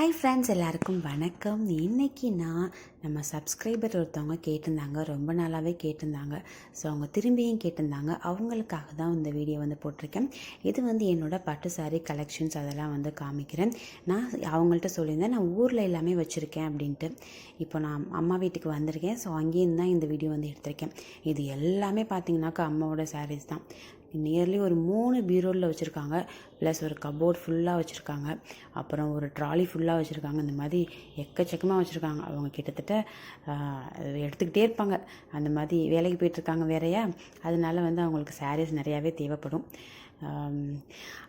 Hi friends, எல்லாருக்கும் வணக்கம். இன்றைக்கி நம்ம சப்ஸ்கிரைபர் ஒருத்தவங்க கேட்டிருந்தாங்க, ரொம்ப நாளாகவே கேட்டிருந்தாங்க. ஸோ அவங்க திரும்பியும் கேட்டிருந்தாங்க. அவங்களுக்காக தான் இந்த வீடியோ போட்டிருக்கேன். இது என்னோடய பட்டு சாரீ கலெக்ஷன்ஸ் அதெல்லாம் காமிக்கிறேன். நான் அவங்கள்ட்ட சொல்லியிருந்தேன், நான் ஊரில் எல்லாமே வச்சுருக்கேன் அப்படின்ட்டு. இப்போ நான் அம்மா வீட்டுக்கு வந்திருக்கேன். ஸோ அங்கேயும் தான் இந்த வீடியோ எடுத்திருக்கேன். இது எல்லாமே பார்த்திங்கனாக்கா அம்மாவோட சாரீஸ் தான். நியர்லி ஒரு 3 பீரோவில் வச்சுருக்காங்க, ப்ளஸ் ஒரு கபோர்ட் ஃபுல்லாக வச்சுருக்காங்க, அப்புறம் ஒரு ட்ராலி ஃபுல்லாக வச்சுருக்காங்க. இந்த மாதிரி எக்கச்சக்கமாக வச்சுருக்காங்க. அவங்க கிட்டத்தட்ட எடுத்துக்கிட்டே இருப்பாங்க. அந்த மாதிரி வேலைக்கு போயிட்டுருக்காங்க வேறையா, அதனால அவங்களுக்கு சாரீஸ் நிறையாவே தேவைப்படும்.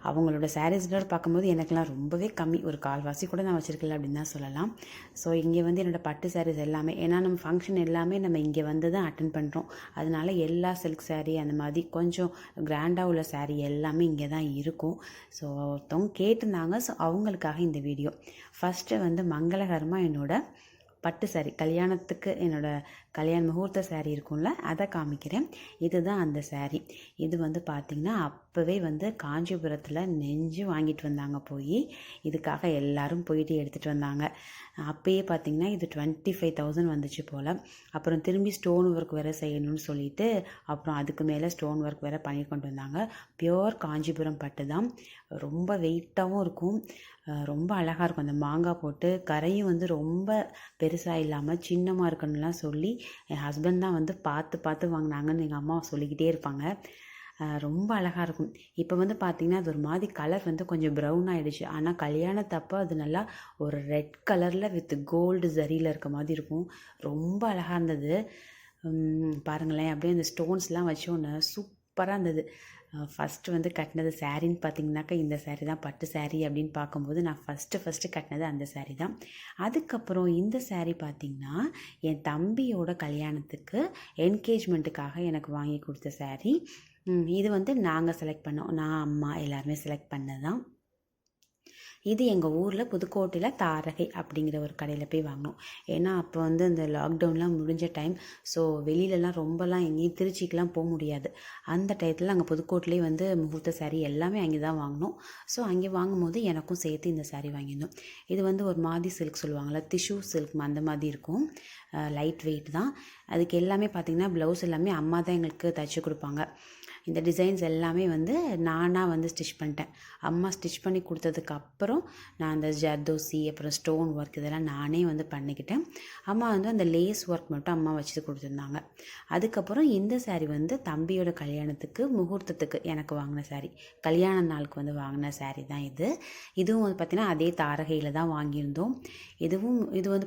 அவங்களோட சாரீஸ்லாம் பார்க்கும்போது எனக்குலாம் ரொம்பவே கம்மி, ஒரு கால்வாசி கூட நான் வச்சுருக்கல அப்படின்னு தான் சொல்லலாம். ஸோ இங்கே என்னோடய பட்டு சாரீஸ் எல்லாமே, ஏன்னா நம்ம ஃபங்க்ஷன் எல்லாமே நம்ம இங்கே தான் அட்டன் பண்ணுறோம். அதனால எல்லா சில்க் சாரீ அந்த மாதிரி கொஞ்சம் கிராண்டாக உள்ள சாரீ எல்லாமே இங்கே தான் இருக்கும். ஸோ ஒருத்தவங்க கேட்டிருந்தாங்க. ஸோ அவங்களுக்காக இந்த வீடியோ. ஃபஸ்ட்டு மங்களகரமாக என்னோடய பட்டு சாரீ, கல்யாணத்துக்கு என்னோடய கல்யாண முகூர்த்த சாரீ இருக்கும்ல, அதை காமிக்கிறேன். இதுதான் அந்த சாரீ. இது பார்த்திங்கன்னா அப்போவே காஞ்சிபுரத்தில் நெஞ்சு வாங்கிட்டு வந்தாங்க. போய் இதுக்காக எல்லோரும் போயிட்டு எடுத்துகிட்டு வந்தாங்க. அப்போயே பார்த்திங்கன்னா இது 25,000 வந்துச்சு போல். அப்புறம் திரும்பி ஸ்டோன் ஒர்க் வேறு செய்யணும்னு சொல்லிவிட்டு அப்புறம் அதுக்கு மேலே ஸ்டோன் ஒர்க் வேறு பண்ணி கொண்டு வந்தாங்க. பியோர் காஞ்சிபுரம் பட்டு தான். ரொம்ப வெயிட்டாகவும் இருக்கும், ரொம்ப அழகாக இருக்கும். அந்த மாங்காய் போட்டு கரையும் ரொம்ப பெருசாக இல்லாமல் சின்னமாக இருக்கணும்லாம் சொல்லி என் ஹஸ்பண்ட் தான் பார்த்து பார்த்து வாங்கினாங்கன்னு எங்கள் அம்மா சொல்லிக்கிட்டே இருப்பாங்க. ரொம்ப அழகாக இருக்கும். இப்போ பார்த்திங்கன்னா அது ஒரு மாதிரி கலர் கொஞ்சம் ப்ரௌன் ஆகிடுச்சு. ஆனால் கல்யாணத்தப்போ அது நல்லா ஒரு ரெட் கலரில் வித் கோல்டு ஜரியில் இருக்க மாதிரி இருக்கும். ரொம்ப அழகாக இருந்தது. பாருங்களேன், அப்படியே அந்த ஸ்டோன்ஸ்லாம் வச்சோன்னு சூப்பராக இருந்தது. ஃபஸ்ட்டு கட்டினது சாரின்னு பார்த்திங்கனாக்கா இந்த சாரீ தான் பட்டு சாரீ அப்படின்னு பார்க்கும்போது நான் ஃபஸ்ட்டு கட்டினது அந்த சாரீ தான். அதுக்கப்புறம் இந்த சாரீ பார்த்திங்கன்னா என் தம்பியோட கல்யாணத்துக்கு என்கேஜ்மெண்ட்டுக்காக எனக்கு வாங்கி கொடுத்த சாரீ. இது நாங்கள் செலக்ட் பண்ணோம், நான் அம்மா எல்லாருமே செலக்ட் பண்ணது தான். இது எங்கள் ஊரில் புதுக்கோட்டையில் தாரகை அப்படிங்கிற ஒரு கடையில் போய் வாங்கினோம். ஏன்னா அப்போ இந்த லாக்டவுன்லாம் முடிஞ்ச டைம். ஸோ வெளியிலலாம் ரொம்பலாம் எங்கேயும் திருச்சிக்கெலாம் போக முடியாது. அந்த டயத்தில் நாங்கள் புதுக்கோட்டையிலே முகூர்த்த சாரீ எல்லாமே அங்கே தான் வாங்கினோம். ஸோ அங்கே வாங்கும்போது எனக்கும் சேர்த்து இந்த சாரீ வாங்கியிருந்தோம். இது ஒரு மாதிரி சில்க் சொல்லுவாங்கள்ல, டிஷ்யூ சில்க் அந்த மாதிரி இருக்கும். லைட் வெயிட் தான். அதுக்கு எல்லாமே பார்த்திங்கன்னா ப்ளவுஸ் எல்லாமே அம்மா தான் எங்களுக்கு தைச்சி கொடுப்பாங்க. இந்த டிசைன்ஸ் எல்லாமே நானாக ஸ்டிச் பண்ணிட்டேன். அம்மா ஸ்டிச் பண்ணி கொடுத்ததுக்கப்புறம் நான் அந்த ஜர்தோசி அப்புறம் ஸ்டோன் ஒர்க் இதெல்லாம் நானே பண்ணிக்கிட்டேன். அம்மா அந்த லேஸ் ஒர்க் மட்டும் அம்மா வச்சு கொடுத்துருந்தாங்க. அதுக்கப்புறம் இந்த சாரீ தம்பியோட கல்யாணத்துக்கு முகூர்த்தத்துக்கு எனக்கு வாங்கின சாரீ, கல்யாண நாளுக்கு வாங்கின சாரீ தான் இது. இதுவும் பார்த்திங்கன்னா அதே தாரகையில் தான் வாங்கியிருந்தோம். இது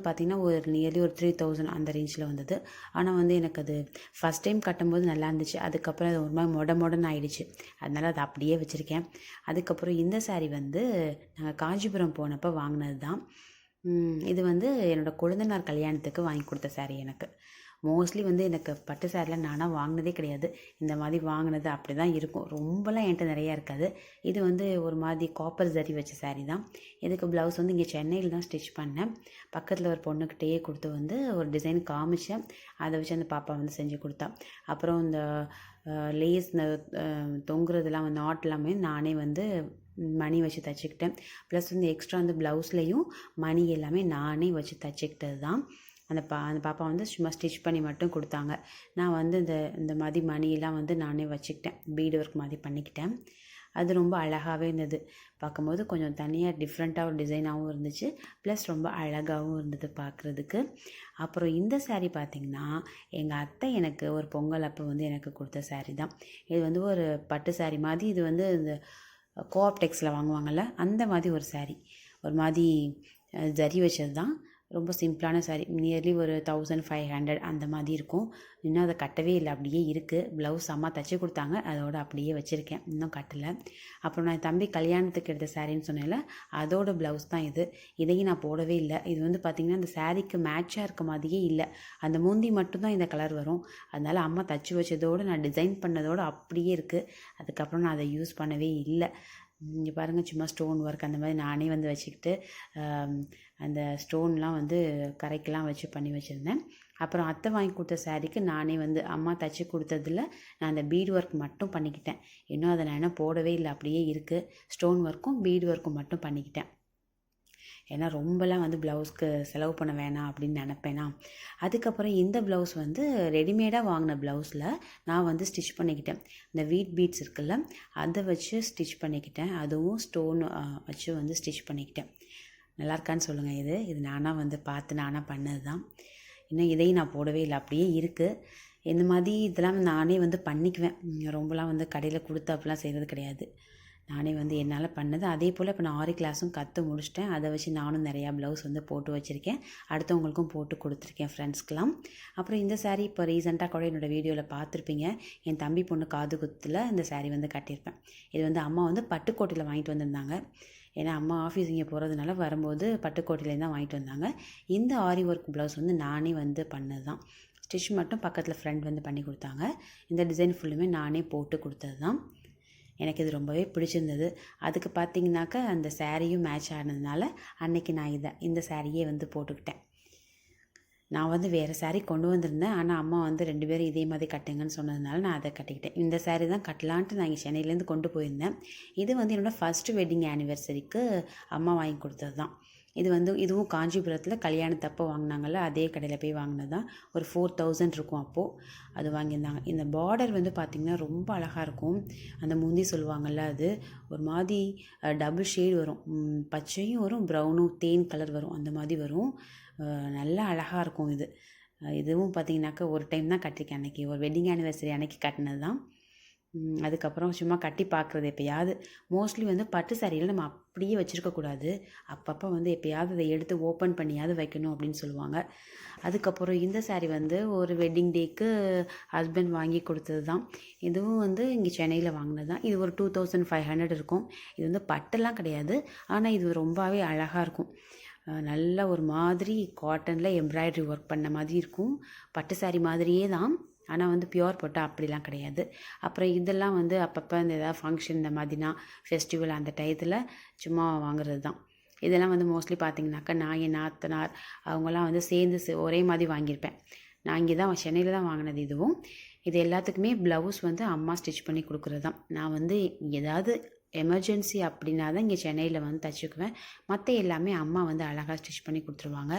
பார்த்திங்கன்னா ஒரு நியர்லி ஒரு 3,000 அந்த ரேஞ்சில் வந்தது. ஆனால் எனக்கு அது ஃபஸ்ட் டைம் கட்டும்போது நல்லா இருந்துச்சு. அதுக்கப்புறம் அது ஒரு மாதிரி மொடன்னு ஆயிடுச்சு. அதனால் அதை அப்படியே வச்சுருக்கேன். அதுக்கப்புறம் இந்த சாரீ நாங்கள் காஞ்சிபுரம் போனப்போ வாங்கினது தான். இது என்னோடய கொழுந்தனார் கல்யாணத்துக்கு வாங்கி கொடுத்த சாரீ. எனக்கு மோஸ்ட்லி எனக்கு பட்டு சாரிலாம் நானாக வாங்கினதே கிடையாது. இந்த மாதிரி வாங்கினது அப்படி தான் இருக்கும். ரொம்பலாம் என்கிட்ட நிறையா இருக்காது. இது ஒரு மாதிரி காப்பர் ஜரி வச்ச சாரீ தான். இதுக்கு ப்ளவுஸ் இங்கே சென்னையில் தான் ஸ்டிச் பண்ணேன். பக்கத்தில் ஒரு பொண்ணுக்கிட்டேயே கொடுத்து ஒரு டிசைன் காமிச்சேன். அதை வச்சு அந்த பாப்பா செஞ்சு கொடுத்தா. அப்புறம் இந்த லேஸ் தொங்குறதுலாம் நாட் எல்லாமே நானே மணி வச்சு தைச்சிக்கிட்டேன். ப்ளஸ் எக்ஸ்ட்ரா ப்ளவுஸ்லேயும் மணி எல்லாமே நானே வச்சு தைச்சிக்கிட்டது தான். அந்த பாப்பா சும்மா ஸ்டிச் பண்ணி மட்டும் கொடுத்தாங்க. நான் இந்த மாதிரி மணியெல்லாம் நானே வச்சுக்கிட்டேன். பீடு ஒர்க் மாதிரி பண்ணிக்கிட்டேன். அது ரொம்ப அழகாகவே இருந்தது. பார்க்கும்போது கொஞ்சம் தனியாக டிஃப்ரெண்ட்டாக ஒரு டிசைனாகவும் இருந்துச்சு, ப்ளஸ் ரொம்ப அழகாகவும் இருந்தது பார்க்குறதுக்கு. அப்புறம் இந்த சாரீ பார்த்திங்கன்னா எங்கள் அத்தை எனக்கு ஒரு பொங்கல் அப்போ எனக்கு கொடுத்த சாரீ தான். இது ஒரு பட்டு சாரீ மாதிரி. இது இந்த கோஆப்டெக்ஸில் வாங்குவாங்கள்ல, அந்த மாதிரி ஒரு சாரீ. ஒரு மாதிரி ஜரி வச்சது தான். ரொம்ப சிம்பிளான சாரீ. நியர்லி ஒரு 1,500 அந்த மாதிரி இருக்கும். இன்னும் அதை கட்டவே இல்லை, அப்படியே இருக்குது. ப்ளவுஸ் அம்மா தைச்சி கொடுத்தாங்க, அதோடு அப்படியே வச்சுருக்கேன், இன்னும் கட்டலை. அப்புறம் நான் தம்பி கல்யாணத்துக்கு எடுத்த சாரின்னு சொன்னேன்ல, அதோட ப்ளவுஸ் தான் இது. இதையும் நான் போடவே இல்லை. இது பார்த்திங்கன்னா அந்த சாரீக்கு மேட்சாக இருக்க மாதிரியே இல்லை. அந்த முந்தி மட்டும்தான் இந்த கலர் வரும். அதனால் அம்மா தைச்சி வச்சதோடு நான் டிசைன் பண்ணதோடு அப்படியே இருக்குது. அதுக்கப்புறம் நான் அதை யூஸ் பண்ணவே இல்லை. இங்கே பாருங்கள், சும்மா ஸ்டோன் ஒர்க் அந்த மாதிரி நானே வச்சுக்கிட்டு அந்த ஸ்டோன்லாம் கரைக்கெலாம் வச்சு பண்ணி வச்சுருந்தேன். அப்புறம் அத்தை வாங்கி கொடுத்த சாரீக்கு நானே அம்மா தைச்சி கொடுத்ததில் நான் அந்த பீட் ஒர்க் மட்டும் பண்ணிக்கிட்டேன். இன்னும் அதை நான் போடவே இல்லை, அப்படியே இருக்குது. ஸ்டோன் ஒர்க்கும் பீட் ஒர்க்கும் மட்டும் பண்ணிக்கிட்டேன். ஏன்னா ரொம்பலாம் வந்து ப்ளவுஸ்க்கு செலவு பண்ண வேணாம் அப்படின்னு நினப்பேனா. அதுக்கப்புறம் இந்த ப்ளவுஸ் வந்து ரெடிமேடாக வாங்கின ப்ளவுஸில் நான் வந்து ஸ்டிச் பண்ணிக்கிட்டேன். இந்த வீட் பீட்ஸ் இருக்குல்ல, அதை வச்சு ஸ்டிச் பண்ணிக்கிட்டேன். அதுவும் ஸ்டோன் வச்சு வந்து ஸ்டிச் பண்ணிக்கிட்டேன். நல்லா இருக்கான்னு சொல்லுங்கள். இது நானாக வந்து பார்த்து நானாக பண்ணது தான். இன்னும் இதையும் நான் போடவே இல்லை, அப்படியே இருக்குது. இந்த மாதிரி இதெல்லாம் நானே வந்து பண்ணிக்குவேன். ரொம்பலாம் வந்து கடையில் கொடுத்து அப்படிலாம் செய்கிறது கிடையாது. நானே வந்து என்னால் பண்ணது. அதே போல் இப்போ நான் ஆரி கிளாஸும் கற்று முடிச்சிட்டேன். அதை வச்சு நானும் நிறையா ப்ளவுஸ் வந்து போட்டு வச்சுருக்கேன். அடுத்தவங்களுக்கும் போட்டு கொடுத்துருக்கேன், ஃப்ரெண்ட்ஸ்க்கெலாம். அப்புறம் இந்த சாரீ இப்போ ரீசெண்டாக கூட என்னோடய வீடியோவில் பார்த்துருப்பீங்க. என் தம்பி பொண்ணு காது குத்தில் இந்த சாரீ வந்து கட்டியிருப்பேன். இது வந்து அம்மா வந்து பட்டுக்கோட்டையில் வாங்கிட்டு வந்திருந்தாங்க. ஏன்னா அம்மா ஆஃபீஸ் இங்கே போகிறதுனால வரும்போது பட்டுக்கோட்டையிலேருந்து தான் வாங்கிட்டு வந்தாங்க. இந்த ஆரி ஒர்க் ப்ளவுஸ் வந்து நானே வந்து பண்ணது தான். ஸ்டிச் மட்டும் பக்கத்தில் ஃப்ரெண்ட் வந்து பண்ணி கொடுத்தாங்க. இந்த டிசைன் ஃபுல்லுமே நானே போட்டு கொடுத்தது தான். எனக்கு இது ரொம்பவே பிடிச்சிருந்தது. அதுக்கு பார்த்திங்கனாக்கா அந்த சாரியும் மேட்ச் ஆனதுனால அன்றைக்கி நான் இந்த சாரியே வந்து போட்டுக்கிட்டேன். நான் வந்து வேறு சாரீ கொண்டு வந்திருந்தேன். ஆனால் அம்மா வந்து 2 பேரும் இதே மாதிரி கட்டுங்கன்னு சொன்னதுனால நான் அதை கட்டிக்கிட்டேன். இந்த சாரீ தான் கட்டலான்ட்டு நான் இங்கே சென்னையிலேருந்து கொண்டு போயிருந்தேன். இது வந்து என்னோடய ஃபஸ்ட்டு வெட்டிங் ஆனிவர்சரிக்கு அம்மா வாங்கி கொடுத்தது தான். இதுவும் காஞ்சிபுரத்தில் கல்யாணத்தப்போ வாங்கினாங்கள்ல, அதே கடையில் போய் வாங்கினது தான். ஒரு 4000 இருக்கும் அப்போது. அது வாங்கியிருந்தாங்க. இந்த பார்டர் வந்து பார்த்திங்கன்னா ரொம்ப அழகாக இருக்கும். அந்த முந்தி சொல்லுவாங்கள்ல, அது ஒரு மாதிரி டபுள் ஷேட் வரும். பச்சையும் வரும், ப்ரௌனும் தேன் கலர் வரும். அந்த மாதிரி வரும். நல்லா அழகாக இருக்கும் இது. இதுவும் பார்த்திங்கனாக்கா ஒரு டைம் தான் கட்டியிருக்கேன். அன்றைக்கி ஒரு வெட்டிங் ஆனிவர்சரி அன்றைக்கி கட்டினது தான். அதுக்கப்புறம் சும்மா கட்டி பார்க்குறது எப்போயாவது. மோஸ்ட்லி வந்து பட்டு சாரியில் நம்ம அப்படியே வச்சுருக்கக்கூடாது. அப்பப்போ வந்து எப்போயாவது அதை எடுத்து ஓப்பன் பண்ணியாவது வைக்கணும் அப்படின்னு சொல்லுவாங்க. அதுக்கப்புறம் இந்த சாரீ வந்து ஒரு வெட்டிங் டேக்கு ஹஸ்பண்ட் வாங்கி கொடுத்தது தான். இதுவும் வந்து இங்கே சென்னையில் வாங்கினது தான். இது ஒரு 2500 இருக்கும். இது வந்து பட்டெல்லாம் கிடையாது. ஆனால் இது ரொம்பவே அழகாக இருக்கும். நல்ல ஒரு மாதிரி காட்டனில் எம்ப்ராய்டரி ஒர்க் பண்ண மாதிரி இருக்கும். பட்டு சாரீ மாதிரியே தான். ஆனால் வந்து பியோர் போட்டால் அப்படிலாம் கிடையாது. அப்புறம் இதெல்லாம் வந்து அப்பப்போ இந்த ஏதாவது ஃபங்க்ஷன் இந்த மாதிரினா ஃபெஸ்டிவல் அந்த டயத்தில் சும்மா வாங்குறது தான். இதெல்லாம் வந்து மோஸ்ட்லி பார்த்திங்கனாக்கா நான் என் நாத்தனார் அவங்களாம் வந்து சேர்ந்து ஒரே மாதிரி வாங்கியிருப்பேன். நான் இங்கே தான் சென்னையில் தான் வாங்கினது. இது எல்லாத்துக்குமே ப்ளவுஸ் வந்து அம்மா ஸ்டிச் பண்ணி கொடுக்குறது தான். நான் வந்து ஏதாவது எமர்ஜென்சி அப்படின்னா தான் இங்கே சென்னையில் வந்து தைச்சிக்குவேன். மற்ற எல்லாமே அம்மா வந்து அழகாக ஸ்டிச் பண்ணி கொடுத்துருவாங்க.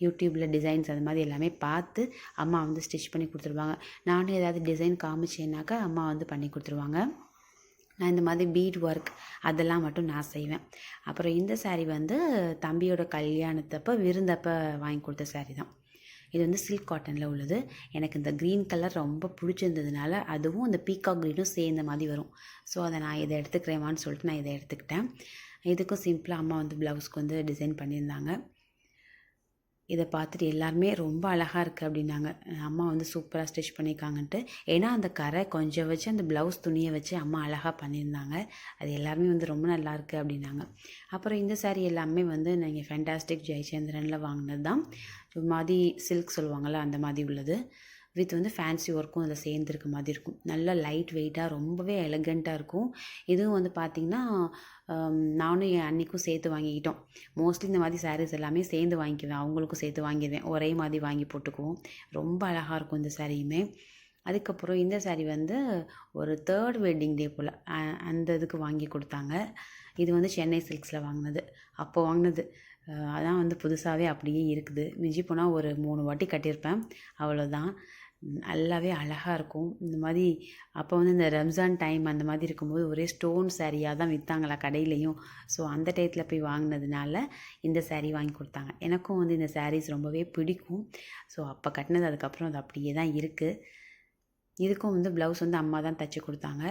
யூடியூப்பில் டிசைன்ஸ் அது மாதிரி எல்லாமே பார்த்து அம்மா வந்து ஸ்டிச் பண்ணி கொடுத்துருவாங்க. நானும் ஏதாவது டிசைன் காமிச்சேன்னாக்கா அம்மா வந்து பண்ணி கொடுத்துருவாங்க. நான் இந்த மாதிரி பீட் ஒர்க் அதெல்லாம் மட்டும் நான் செய்வேன். அப்புறம் இந்த சாரீ வந்து தம்பியோட கல்யாணத்தப்போ விருந்தப்போ வாங்கி கொடுத்த சாரீ தான். இது வந்து சில்க் காட்டனில் உள்ளது. எனக்கு இந்த க்ரீன் கலர் ரொம்ப பிடிச்சிருந்ததுனால அதுவும் இந்த பீகாக் க்ரீனும் சேர்ந்த மாதிரி வரும். ஸோ அதை நான் இதை எடுத்துக்கிறேவான்னு சொல்லிட்டு நான் இதை எடுத்துக்கிட்டேன். இதுக்கும் சிம்பிளாக அம்மா வந்து ப்ளவுஸ்க்கு வந்து டிசைன் பண்ணியிருந்தாங்க. இதை பார்த்துட்டு எல்லாருமே ரொம்ப அழகாக இருக்குது அப்படின்னாங்க. அம்மா வந்து சூப்பராக ஸ்டிச் பண்ணியிருக்காங்கன்ட்டு. ஏன்னா அந்த கரை கொஞ்சம் வச்சு அந்த ப்ளவுஸ் துணியை வச்சு அம்மா அழகாக பண்ணியிருந்தாங்க. அது எல்லாருமே வந்து ரொம்ப நல்லாயிருக்கு அப்படின்னாங்க. அப்புறம் இந்த சாரீ எல்லாமே வந்து நீங்கள் ஃபேண்டாஸ்டிக் ஜெயச்சந்திரனில் வாங்கினது தான். ஒரு மாதிரி சில்க் சொல்லுவாங்கள்ல, அந்த மாதிரி உள்ளது. வித் வந்து ஃபேன்சி ஒர்க்கும் அதில் சேர்ந்துருக்க மாதிரி இருக்கும். நல்லா லைட் வெயிட்டாக ரொம்பவே எலகண்ட்டாக இருக்கும். இதுவும் வந்து பார்த்திங்கன்னா நானும் என் அன்னிக்கும் சேர்த்து வாங்கிக்கிட்டோம். மோஸ்ட்லி இந்த மாதிரி சாரீஸ் எல்லாமே சேர்ந்து வாங்கிக்குவேன். அவங்களுக்கும் சேர்த்து வாங்கிடுவேன். ஒரே மாதிரி வாங்கி போட்டுக்குவோம். ரொம்ப அழகாக இருக்கும் இந்த சாரியுமே. அதுக்கப்புறம் இந்த சாரீ வந்து ஒரு 3rd வெட்டிங் டே போல் அந்த இதுக்கு வாங்கி கொடுத்தாங்க. இது வந்து சென்னை சில்க்ஸில் வாங்கினது. அப்போ வாங்கினது. அதான் வந்து புதுசாகவே அப்படியே இருக்குது. மிஞ்சி போனால் ஒரு 3 வாட்டி கட்டியிருப்பேன், அவ்வளோதான். நல்லாவே அழகாக இருக்கும். இந்த மாதிரி அப்போ வந்து இந்த ரம்ஜான் டைம் அந்த மாதிரி இருக்கும்போது ஒரே ஸ்டோன் சாரியாக தான் விற்றாங்களா கடையிலையும். ஸோ அந்த டயத்தில் போய் வாங்கினதுனால இந்த சாரீ வாங்கி கொடுத்தாங்க. எனக்கும் வந்து இந்த சாரீஸ் ரொம்பவே பிடிக்கும். ஸோ அப்போ கட்டினது அதுக்கப்புறம் அது அப்படியே தான் இருக்குது. இதுக்கும் வந்து ப்ளவுஸ் வந்து அம்மா தான் தைச்சி கொடுத்தாங்க.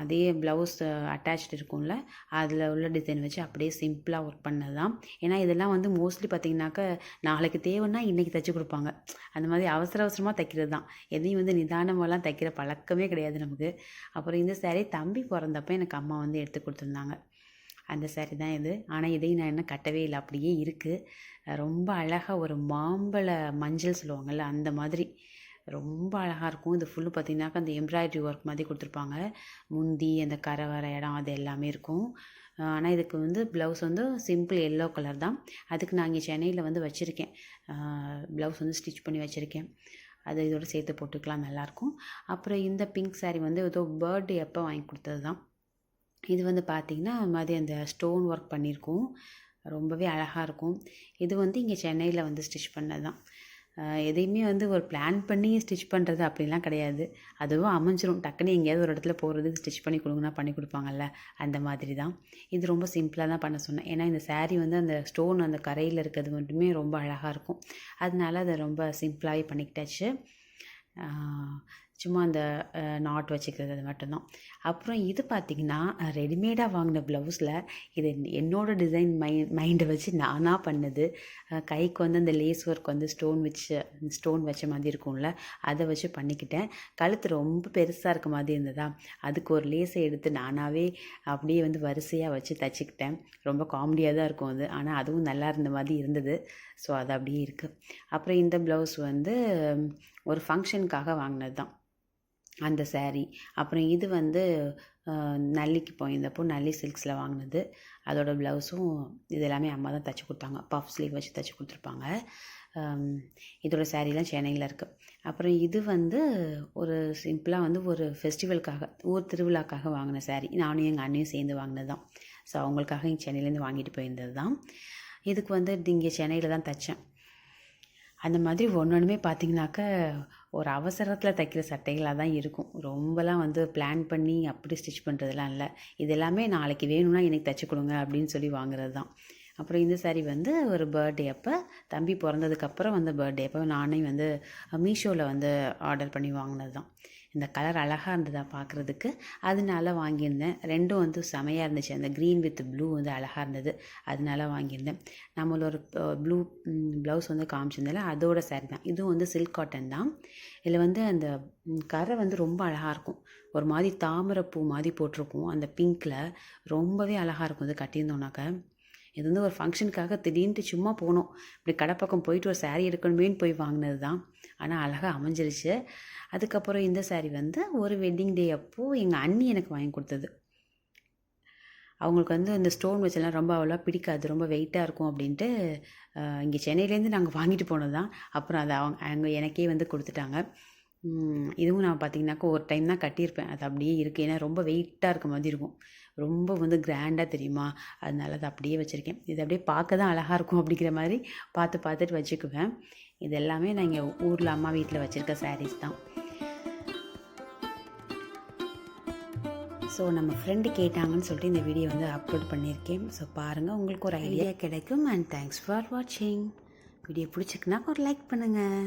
அதே ப்ளவுஸ் அட்டாச்டு இருக்கும்ல, அதில் உள்ள டிசைன் வச்சு அப்படியே சிம்பிளாக ஒர்க் பண்ணது தான். ஏன்னா இதெல்லாம் வந்து மோஸ்ட்லி பார்த்திங்கனாக்கா நாளைக்கு தேவைன்னா இன்றைக்கி தைச்சி கொடுப்பாங்க. அந்த மாதிரி அவசர அவசரமாக தைக்கிறது தான். எதையும் வந்து நிதானமாகலாம் தைக்கிற பழக்கமே கிடையாது நமக்கு. அப்புறம் இந்த சாரீ தம்பி பிறந்தப்போ எனக்கு அம்மா வந்து எடுத்து கொடுத்துருந்தாங்க. அந்த சாரீ தான் இது. ஆனால் இதையும் நான் இன்னும் கட்டவே இல்லை, அப்படியே இருக்குது. ரொம்ப அழகாக ஒரு மாம்பழ மஞ்சள் சொல்லுவாங்கள்ல, அந்த மாதிரி ரொம்ப அழகாக இருக்கும். இது ஃபுல்லு பார்த்திங்கனாக்கா அந்த எம்ப்ராய்டரி ஒர்க் மாதிரி கொடுத்துருப்பாங்க. முந்தி அந்த கரை வர இடம் அது எல்லாமே இருக்கும். ஆனால் இதுக்கு வந்து ப்ளவுஸ் வந்து சிம்பிள் எல்லோ கலர் தான். அதுக்கு நான் இங்கே சென்னையில் வந்து வச்சுருக்கேன். ப்ளவுஸ் வந்து ஸ்டிச் பண்ணி வச்சுருக்கேன். அது இதோட சேர்த்து போட்டுக்கலாம், நல்லாயிருக்கும். அப்புறம் இந்த பிங்க் சாரீ வந்து ஏதோ பர்த்டே அப்போ வாங்கி கொடுத்தது தான். இது வந்து பார்த்திங்கன்னா அது மாதிரி அந்த ஸ்டோன் ஒர்க் பண்ணியிருக்கோம். ரொம்பவே அழகாக இருக்கும். இது வந்து இங்கே சென்னையில் வந்து ஸ்டிச் பண்ணது தான். எதையுமே வந்து ஒரு பிளான் பண்ணி ஸ்டிச் பண்ணுறது அப்படிலாம் கிடையாது. அதுவும் அமைஞ்சிரும். டக்குன்னு எங்கேயாவது ஒரு இடத்துல போகிறதுக்கு ஸ்டிச் பண்ணி கொடுங்கன்னா பண்ணி கொடுப்பாங்கல்ல, அந்த மாதிரி தான். இது ரொம்ப சிம்பிளாக தான் பண்ண சொன்னேன். ஏன்னா இந்த சாரீ வந்து அந்த ஸ்டோன் அந்த கரையில் இருக்கிறது மட்டுமே ரொம்ப அழகாக இருக்கும். அதனால அதை ரொம்ப சிம்பிளாகவே பண்ணிக்கிட்டாச்சு. சும்மா அந்த நாட் வச்சுக்கிறது அது மட்டும்தான். அப்புறம் இது பார்த்திங்கன்னா ரெடிமேடாக வாங்கின ப்ளவுஸில் இது என்னோடய டிசைன் மைண்டை வச்சு நானாக பண்ணது. கைக்கு வந்து அந்த லேஸ் ஒர்க் வந்து ஸ்டோன் வச்ச மாதிரி இருக்கும்ல, அதை வச்சு பண்ணிக்கிட்டேன். கழுத்து ரொம்ப பெருசாக இருக்க மாதிரி இருந்ததா, அதுக்கு ஒரு லேஸை எடுத்து நானாகவே அப்படியே வந்து வரிசையாக வச்சு தச்சுக்கிட்டேன். ரொம்ப காமெடியாக தான் இருக்கும் அது, ஆனால் அதுவும் நல்லா இருந்த மாதிரி இருந்தது. ஸோ அது அப்படியே இருக்குது. அப்புறம் இந்த ப்ளவுஸ் வந்து ஒரு ஃபங்க்ஷனுக்காக வாங்கினது தான் அந்த சாரீ. அப்புறம் இது வந்து நல்லிக்கு போயிருந்தப்போ நல்லி சில்க்ஸில் வாங்கினது. அதோடய ப்ளவுஸும் இது எல்லாமே அம்மா தான் தைச்சி கொடுத்தாங்க. பஃப் ஸ்லீவ் வச்சு தைச்சி கொடுத்துருப்பாங்க. இதோட சாரீலாம் சென்னையில் இருக்குது. அப்புறம் இது வந்து ஒரு சிம்பிளாக வந்து ஒரு ஃபெஸ்டிவலுக்காக, ஊர் திருவிழாக்காக வாங்கின சாரீ. நானும் எங்கள் அண்ணியும் சேர்ந்து வாங்கினது தான். ஸோ அவங்களுக்காக இங்கே சென்னையிலேருந்து வாங்கிட்டு போயிருந்தது தான். இதுக்கு வந்து இங்கே சென்னையில் தான் தைச்சேன். அந்த மாதிரி ஒன்றுமே பார்த்திங்கனாக்க ஒரு அவசரத்தில் தைக்கிற சட்டைகளாக தான் இருக்கும். ரொம்பலாம் வந்து பிளான் பண்ணி அப்படி ஸ்டிச் பண்ணுறதுலாம் இல்லை. இது எல்லாமே நாளைக்கு வேணும்னா எனக்கு தைச்சி கொடுங்க அப்படின்னு சொல்லி வாங்குறது தான். அப்புறம் இந்த சாரீ வந்து ஒரு பர்த்டே அப்போ, தம்பி பிறந்ததுக்கப்புறம் வந்து பர்த்டே அப்போ நானே வந்து மீஷோவில் வந்து ஆர்டர் பண்ணி வாங்கினது தான். இந்த கலர் அழகாக இருந்ததா பார்க்குறதுக்கு, அதனால வாங்கியிருந்தேன். ரெண்டும் வந்து செமையாக இருந்துச்சு. அந்த க்ரீன் வித் ப்ளூ வந்து அழகாக இருந்தது, அதனால வாங்கியிருந்தேன். நம்மளோட ப்ளூ ப்ளவுஸ் வந்து காமிச்சிருந்தால அதோட சாரீ தான். இதுவும் வந்து சில்க் காட்டன் தான். இதில் வந்து அந்த கரை வந்து ரொம்ப அழகாக இருக்கும். ஒரு மாதிரி தாமரைப்பூ மாதிரி போட்டிருக்கும் அந்த பிங்க்கில். ரொம்பவே அழகாக இருக்கும் இது கட்டியிருந்தோம்னாக்க. இது வந்து ஒரு ஃபங்க்ஷனுக்காக திடீர்னுட்டு சும்மா போனோம். இப்படி கடை பக்கம் போயிட்டு ஒரு சாரீ எடுக்கணுமேன்னு போய் வாங்கினது தான். ஆனால் அழகாக அமைஞ்சிருச்சு. அதுக்கப்புறம் இந்த சாரீ வந்து ஒரு வெட்டிங் டே அப்போது எங்கள் அண்ணி எனக்கு வாங்கி கொடுத்தது. அவங்களுக்கு வந்து இந்த ஸ்டோன் வச்செல்லாம் ரொம்ப அவ்வளோவா பிடிக்காது, ரொம்ப வெயிட்டாக இருக்கும் அப்படின்ட்டு இங்கே சென்னையிலேருந்து நாங்கள் வாங்கிட்டு போனது தான். அப்புறம் அதை அவங்க எனக்கே வந்து கொடுத்துட்டாங்க. இதுவும் நான் பார்த்திங்கனாக்கா ஒரு டைம் தான் கட்டியிருப்பேன். அது அப்படியே இருக்குது. ஏன்னா ரொம்ப வெயிட்டாக இருக்க மாதிரி இருக்கும். ரொம்ப வந்து கிராண்டாக தெரியுமா, அதனால அதை அப்படியே வச்சுருக்கேன். இது அப்படியே பார்க்க தான் அழகாக இருக்கும் அப்படிங்கிற மாதிரி பார்த்துட்டு வச்சுக்குவேன். இது எல்லாமே நான் இங்கே ஊரில் அம்மா வீட்டில் வச்சுருக்க சாரீஸ் தான். ஸோ நம்ம ஃப்ரெண்டு கேட்டாங்கன்னு சொல்லிட்டு இந்த வீடியோ வந்து அப்லோட் பண்ணியிருக்கேன். ஸோ பாருங்கள், உங்களுக்கு ஒரு ஐடியா கிடைக்கும். அண்ட் தேங்க்ஸ் ஃபார் வாட்சிங். வீடியோ பிடிச்சிருக்குன்னா ஒரு லைக் பண்ணுங்கள்.